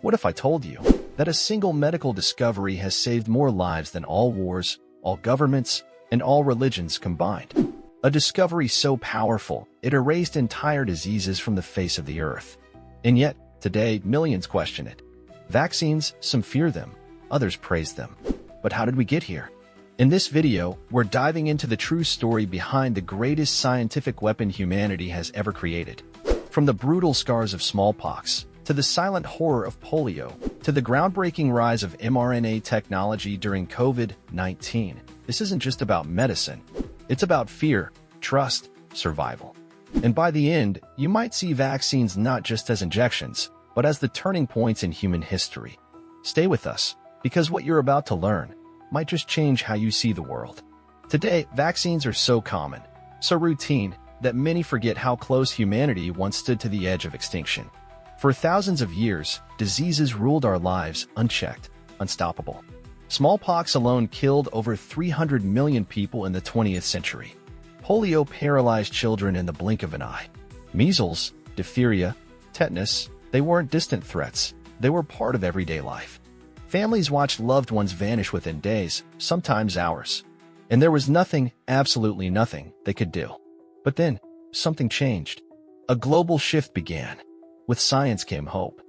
What if I told you that a single medical discovery has saved more lives than all wars, all governments, and all religions combined? A discovery so powerful, it erased entire diseases from the face of the earth. And yet, today, millions question it. Vaccines, some fear them, others praise them. But how did we get here? In this video, we're diving into the true story behind the greatest scientific weapon humanity has ever created. From the brutal scars of smallpox, to the silent horror of polio, to the groundbreaking rise of mRNA technology during COVID-19, this isn't just about medicine. It's about fear, trust, survival. And by the end, you might see vaccines not just as injections, but as the turning points in human history. Stay with us, because what you're about to learn might just change how you see the world. Today, vaccines are so common, so routine, that many forget how close humanity once stood to the edge of extinction. For thousands of years, diseases ruled our lives unchecked, unstoppable. Smallpox alone killed over 300 million people in the 20th century. Polio paralyzed children in the blink of an eye. Measles, diphtheria, tetanus, they weren't distant threats. They were part of everyday life. Families watched loved ones vanish within days, sometimes hours. And there was nothing, absolutely nothing, they could do. But then, something changed. A global shift began. With science came hope.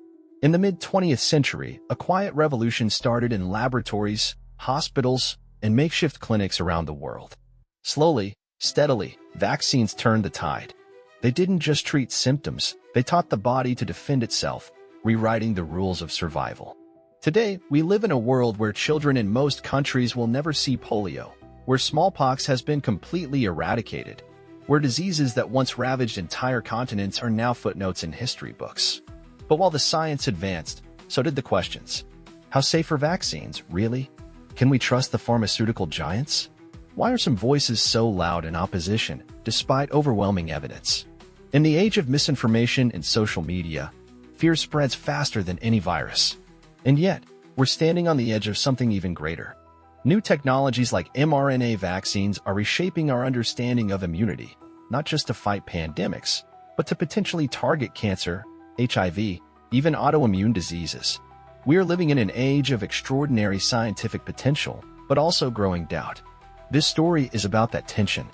In the mid-20th century, a quiet revolution started in laboratories, hospitals, and makeshift clinics around the world. Slowly, steadily, vaccines turned the tide. They didn't just treat symptoms, they taught the body to defend itself, rewriting the rules of survival. Today, we live in a world where children in most countries will never see polio, where smallpox has been completely eradicated, where diseases that once ravaged entire continents are now footnotes in history books. But while the science advanced, so did the questions. How safe are vaccines, really? Can we trust the pharmaceutical giants? Why are some voices so loud in opposition, despite overwhelming evidence? In the age of misinformation and social media, fear spreads faster than any virus. And yet, we're standing on the edge of something even greater. New technologies like mRNA vaccines are reshaping our understanding of immunity, not just to fight pandemics, but to potentially target cancer, HIV, even autoimmune diseases. We are living in an age of extraordinary scientific potential, but also growing doubt. This story is about that tension,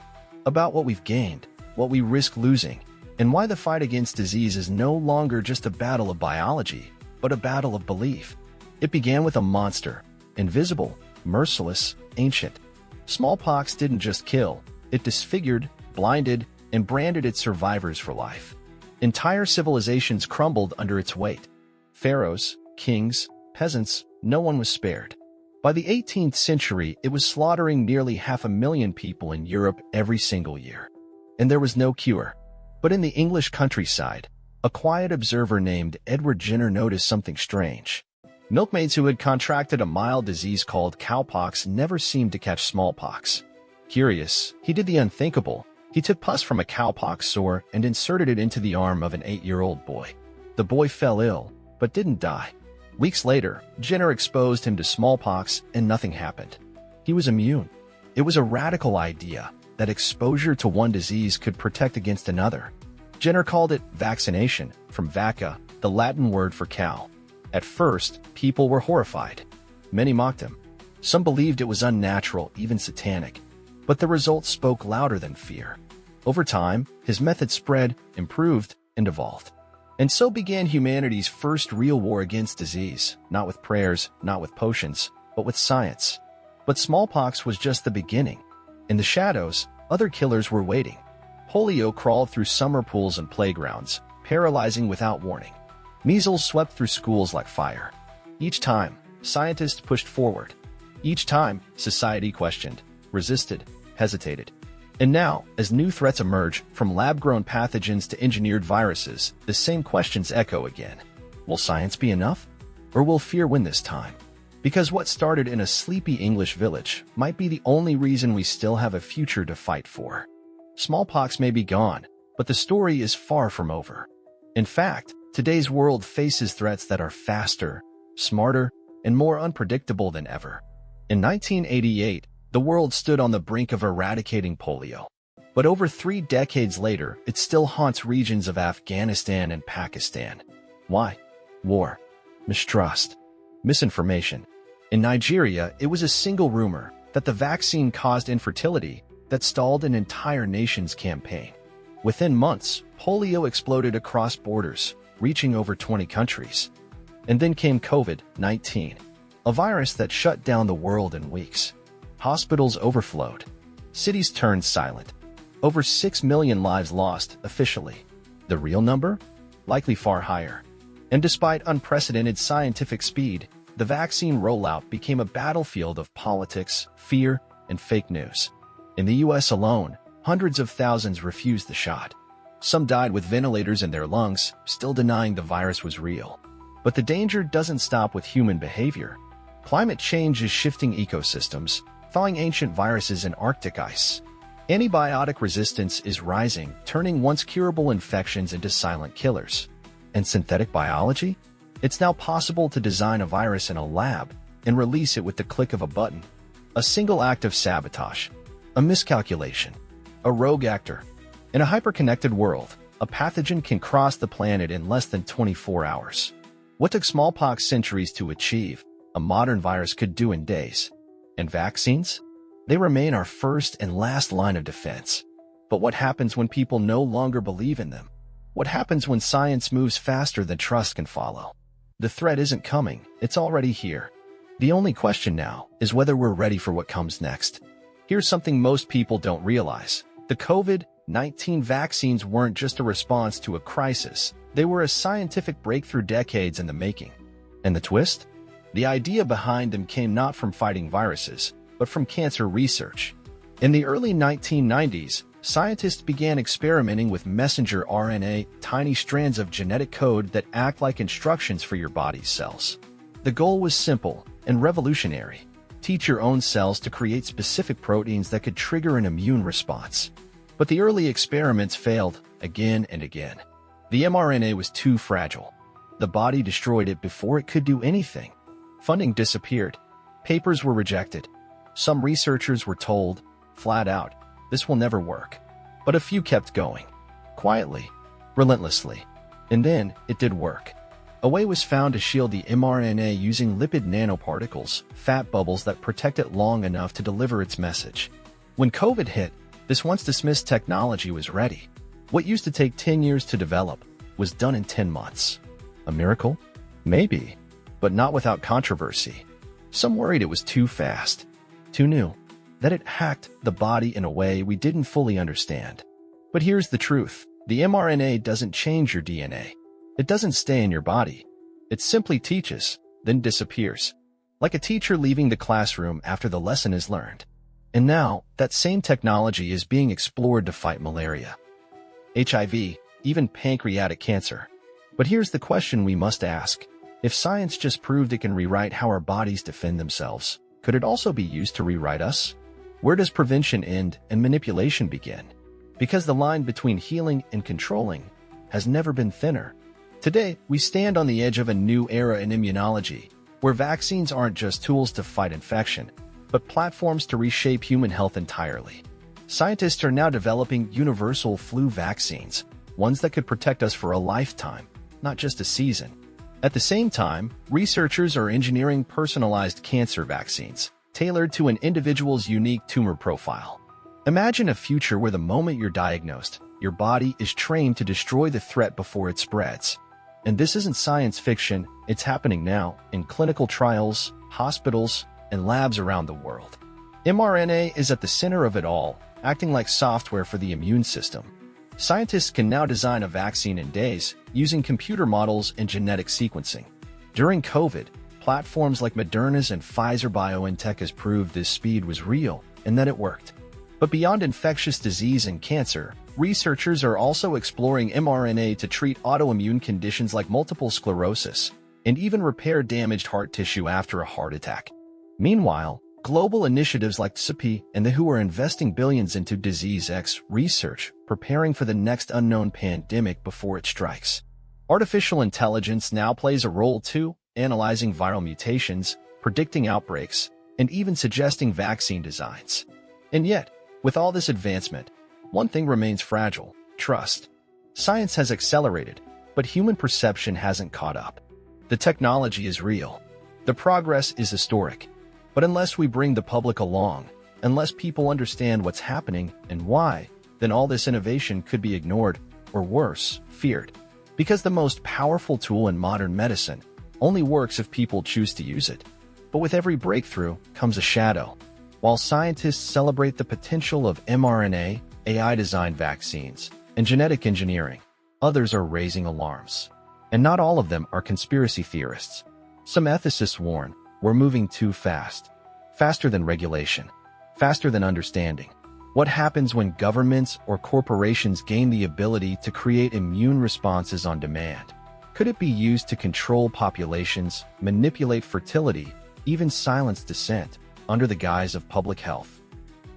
about what we've gained, what we risk losing, and why the fight against disease is no longer just a battle of biology, but a battle of belief. It began with a monster, invisible, merciless, ancient. Smallpox didn't just kill, it disfigured, blinded, and branded its survivors for life. Entire civilizations crumbled under its weight. Pharaohs, kings, peasants, no one was spared. By the 18th century, it was slaughtering nearly 500,000 people in Europe every single year. And there was no cure. But in the English countryside, a quiet observer named Edward Jenner noticed something strange. Milkmaids who had contracted a mild disease called cowpox never seemed to catch smallpox. Curious, he did the unthinkable. He took pus from a cowpox sore and inserted it into the arm of an 8-year-old boy. The boy fell ill, but didn't die. Weeks later, Jenner exposed him to smallpox and nothing happened. He was immune. It was a radical idea that exposure to one disease could protect against another. Jenner called it vaccination, from vacca, the Latin word for cow. At first, people were horrified. Many mocked him. Some believed it was unnatural, even satanic. But the results spoke louder than fear. Over time, his method spread, improved, and evolved. And so began humanity's first real war against disease, not with prayers, not with potions, but with science. But smallpox was just the beginning. In the shadows, other killers were waiting. Polio crawled through summer pools and playgrounds, paralyzing without warning. Measles swept through schools like fire. Each time, scientists pushed forward. Each time, society questioned, resisted, hesitated. And now, as new threats emerge, from lab-grown pathogens to engineered viruses, the same questions echo again. Will science be enough? Or will fear win this time? Because what started in a sleepy English village might be the only reason we still have a future to fight for. Smallpox may be gone, but the story is far from over. In fact, today's world faces threats that are faster, smarter, and more unpredictable than ever. In 1988, the world stood on the brink of eradicating polio. But over 3 decades later, it still haunts regions of Afghanistan and Pakistan. Why? War. mistrust, misinformation. In Nigeria, it was a single rumor that the vaccine caused infertility that stalled an entire nation's campaign. Within months, polio exploded across borders, reaching over 20 countries. And then came COVID-19, a virus that shut down the world in weeks. Hospitals overflowed. Cities turned silent. Over 6 million lives lost officially. The real number? Likely far higher. And despite unprecedented scientific speed, the vaccine rollout became a battlefield of politics, fear, and fake news. In the US alone, hundreds of thousands refused the shot. Some died with ventilators in their lungs, still denying the virus was real. But the danger doesn't stop with human behavior. Climate change is shifting ecosystems, thawing ancient viruses in Arctic ice. Antibiotic resistance is rising, turning once curable infections into silent killers. And synthetic biology? It's now possible to design a virus in a lab and release it with the click of a button. A single act of sabotage, a miscalculation, a rogue actor. In a hyper-connected world, a pathogen can cross the planet in less than 24 hours. What took smallpox centuries to achieve, a modern virus could do in days. And vaccines? They remain our first and last line of defense. But what happens when people no longer believe in them? What happens when science moves faster than trust can follow? The threat isn't coming, it's already here. The only question now is whether we're ready for what comes next. Here's something most people don't realize. The COVID-19 vaccines weren't just a response to a crisis. They were a scientific breakthrough decades in the making. And the twist? The idea behind them came not from fighting viruses, but from cancer research. In the early 1990s, scientists began experimenting with messenger RNA, tiny strands of genetic code that act like instructions for your body's cells. The goal was simple and revolutionary: teach your own cells to create specific proteins that could trigger an immune response. But the early experiments failed again and again. The mRNA was too fragile. The body destroyed it before it could do anything. Funding disappeared. Papers were rejected. Some researchers were told, flat out, this will never work. But a few kept going. Quietly. Relentlessly. And then, it did work. A way was found to shield the mRNA using lipid nanoparticles, fat bubbles that protect it long enough to deliver its message. When COVID hit, this once-dismissed technology was ready. What used to take 10 years to develop was done in 10 months. A miracle? Maybe. But not without controversy. Some worried it was too fast. Too new. That it hacked the body in a way we didn't fully understand. But here's the truth. The mRNA doesn't change your DNA. It doesn't stay in your body. It simply teaches, then disappears. Like a teacher leaving the classroom after the lesson is learned. And now, that same technology is being explored to fight malaria, HIV, even pancreatic cancer. But here's the question we must ask. If science just proved it can rewrite how our bodies defend themselves, could it also be used to rewrite us? Where does prevention end and manipulation begin? Because the line between healing and controlling has never been thinner. Today, we stand on the edge of a new era in immunology, where vaccines aren't just tools to fight infection, but platforms to reshape human health entirely. Scientists are now developing universal flu vaccines, ones that could protect us for a lifetime, not just a season. At the same time, researchers are engineering personalized cancer vaccines, tailored to an individual's unique tumor profile. Imagine a future where the moment you're diagnosed, your body is trained to destroy the threat before it spreads. And this isn't science fiction, it's happening now in clinical trials, hospitals, and labs around the world. mRNA is at the center of it all, acting like software for the immune system. Scientists can now design a vaccine in days using computer models and genetic sequencing. During COVID, platforms like Moderna's and Pfizer BioNTech has proved this speed was real and that it worked. But beyond infectious disease and cancer, researchers are also exploring mRNA to treat autoimmune conditions like multiple sclerosis and even repair damaged heart tissue after a heart attack. Meanwhile, global initiatives like CEPI and the WHO are investing billions into Disease X research, preparing for the next unknown pandemic before it strikes. Artificial intelligence now plays a role too, analyzing viral mutations, predicting outbreaks, and even suggesting vaccine designs. And yet, with all this advancement, one thing remains fragile: trust. Science has accelerated, but human perception hasn't caught up. The technology is real. The progress is historic. But unless we bring the public along, unless people understand what's happening and why, then all this innovation could be ignored, or worse, feared. Because the most powerful tool in modern medicine only works if people choose to use it. But with every breakthrough comes a shadow. While scientists celebrate the potential of mRNA, AI-designed vaccines, and genetic engineering, others are raising alarms. And not all of them are conspiracy theorists. Some ethicists warn, we're moving too fast. Faster than regulation. Faster than understanding. What happens when governments or corporations gain the ability to create immune responses on demand? Could it be used to control populations, manipulate fertility, even silence dissent, under the guise of public health?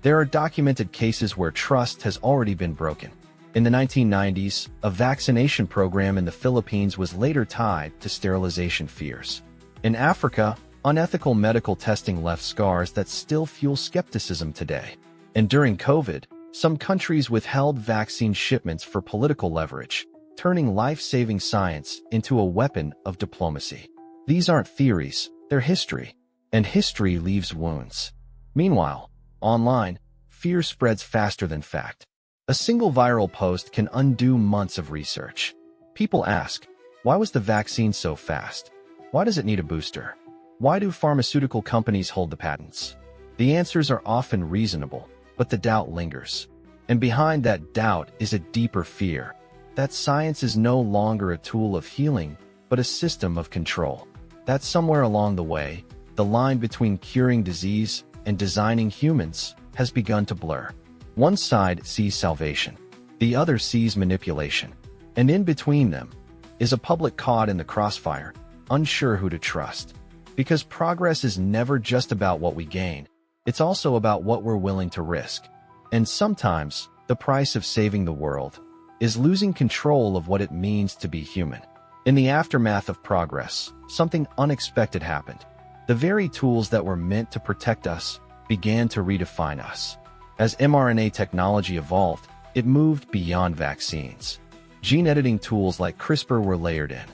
There are documented cases where trust has already been broken. In the 1990s, a vaccination program in the Philippines was later tied to sterilization fears. In Africa, unethical medical testing left scars that still fuel skepticism today. And during COVID, some countries withheld vaccine shipments for political leverage, turning life-saving science into a weapon of diplomacy. These aren't theories, they're history. And history leaves wounds. Meanwhile, online, fear spreads faster than fact. A single viral post can undo months of research. People ask, why was the vaccine so fast? Why does it need a booster? Why do pharmaceutical companies hold the patents? The answers are often reasonable, but the doubt lingers. And behind that doubt is a deeper fear, that science is no longer a tool of healing, but a system of control. That somewhere along the way, the line between curing disease and designing humans has begun to blur. One side sees salvation, the other sees manipulation, and in between them is a public caught in the crossfire, unsure who to trust. Because progress is never just about what we gain, it's also about what we're willing to risk. And sometimes, the price of saving the world is losing control of what it means to be human. In the aftermath of progress, something unexpected happened. The very tools that were meant to protect us began to redefine us. As mRNA technology evolved, it moved beyond vaccines. Gene editing tools like CRISPR were layered in.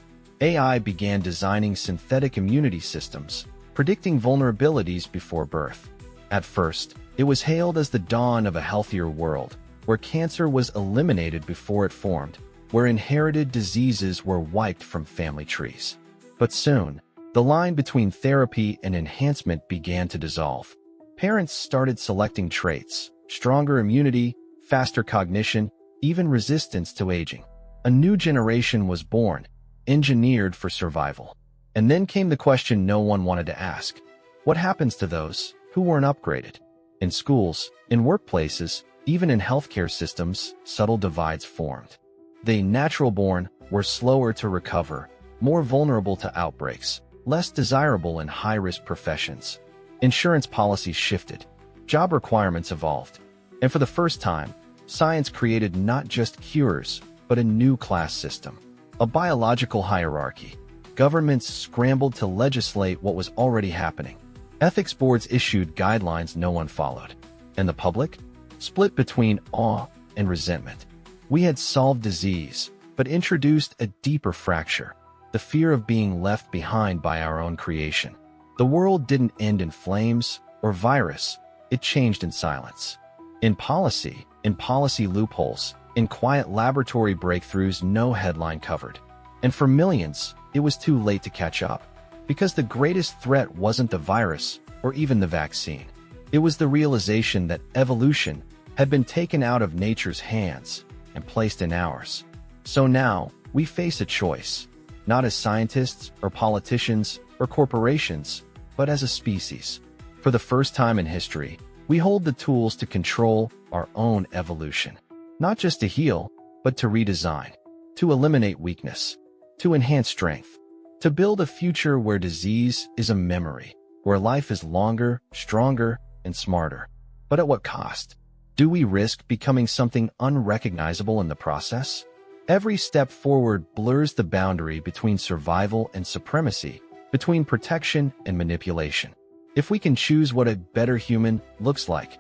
AI began designing synthetic immunity systems, predicting vulnerabilities before birth. At first, it was hailed as the dawn of a healthier world, where cancer was eliminated before it formed, where inherited diseases were wiped from family trees. But soon, the line between therapy and enhancement began to dissolve. Parents started selecting traits, stronger immunity, faster cognition, even resistance to aging. A new generation was born, engineered for survival. And then came the question no one wanted to ask. What happens to those who weren't upgraded? In schools, in workplaces, even in healthcare systems, subtle divides formed. The natural-born were slower to recover, more vulnerable to outbreaks, less desirable in high-risk professions. Insurance policies shifted. Job requirements evolved. And for the first time, science created not just cures, but a new class system. A biological hierarchy. Governments scrambled to legislate what was already happening. Ethics boards issued guidelines no one followed. And the public? Split between awe and resentment. We had solved disease, but introduced a deeper fracture. The fear of being left behind by our own creation. The world didn't end in flames or virus. It changed in silence. In policy loopholes, in quiet laboratory breakthroughs no headline covered. And for millions, it was too late to catch up. Because the greatest threat wasn't the virus or even the vaccine. It was the realization that evolution had been taken out of nature's hands and placed in ours. So now, we face a choice, not as scientists or politicians or corporations, but as a species. For the first time in history, we hold the tools to control our own evolution. Not just to heal, but to redesign, to eliminate weakness, to enhance strength, to build a future where disease is a memory, where life is longer, stronger, and smarter. But at what cost? Do we risk becoming something unrecognizable in the process? Every step forward blurs the boundary between survival and supremacy, between protection and manipulation. If we can choose what a better human looks like,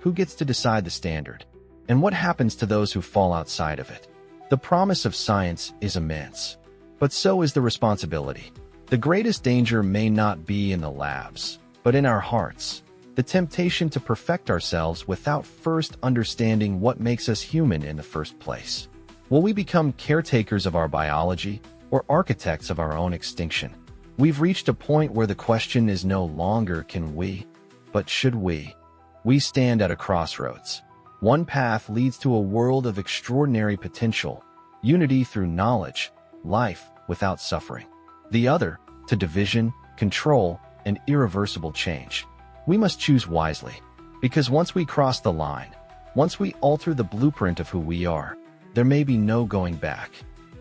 who gets to decide the standard? And what happens to those who fall outside of it? The promise of science is immense, but so is the responsibility. The greatest danger may not be in the labs, but in our hearts. The temptation to perfect ourselves without first understanding what makes us human in the first place. Will we become caretakers of our biology or architects of our own extinction? We've reached a point where the question is no longer can we, but should we? We stand at a crossroads. One path leads to a world of extraordinary potential, unity through knowledge, life without suffering. The other, to division, control, and irreversible change. We must choose wisely, because once we cross the line, once we alter the blueprint of who we are, there may be no going back.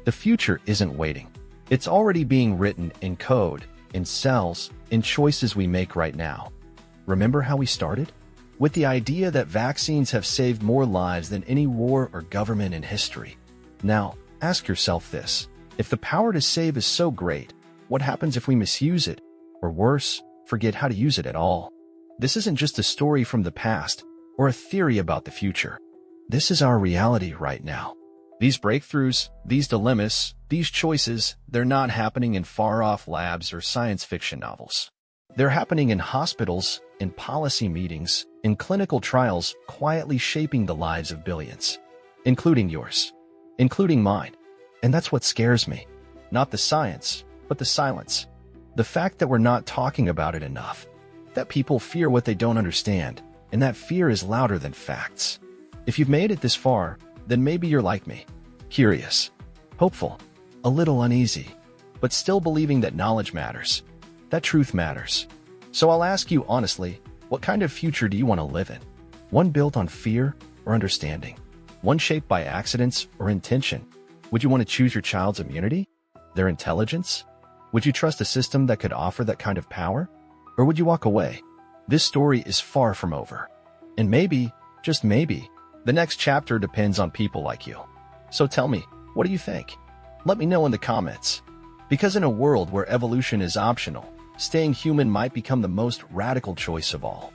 The future isn't waiting. It's already being written in code, in cells, in choices we make right now. Remember how we started? With the idea that vaccines have saved more lives than any war or government in history. Now, ask yourself this. If the power to save is so great, what happens if we misuse it? Or worse, forget how to use it at all? This isn't just a story from the past or a theory about the future. This is our reality right now. These breakthroughs, these dilemmas, these choices, they're not happening in far-off labs or science fiction novels. They're happening in hospitals, in policy meetings, in clinical trials, quietly shaping the lives of billions. Including yours. Including mine. And that's what scares me. Not the science, but the silence. The fact that we're not talking about it enough. That people fear what they don't understand, and that fear is louder than facts. If you've made it this far, then maybe you're like me. Curious, hopeful, a little uneasy, but still believing that knowledge matters, that truth matters. So I'll ask you honestly, what kind of future do you want to live in? One built on fear or understanding? One shaped by accidents or intention? Would you want to choose your child's immunity? Their intelligence? Would you trust a system that could offer that kind of power? Or would you walk away? This story is far from over. And maybe, just maybe, the next chapter depends on people like you. So tell me, what do you think? Let me know in the comments. Because in a world where evolution is optional, staying human might become the most radical choice of all.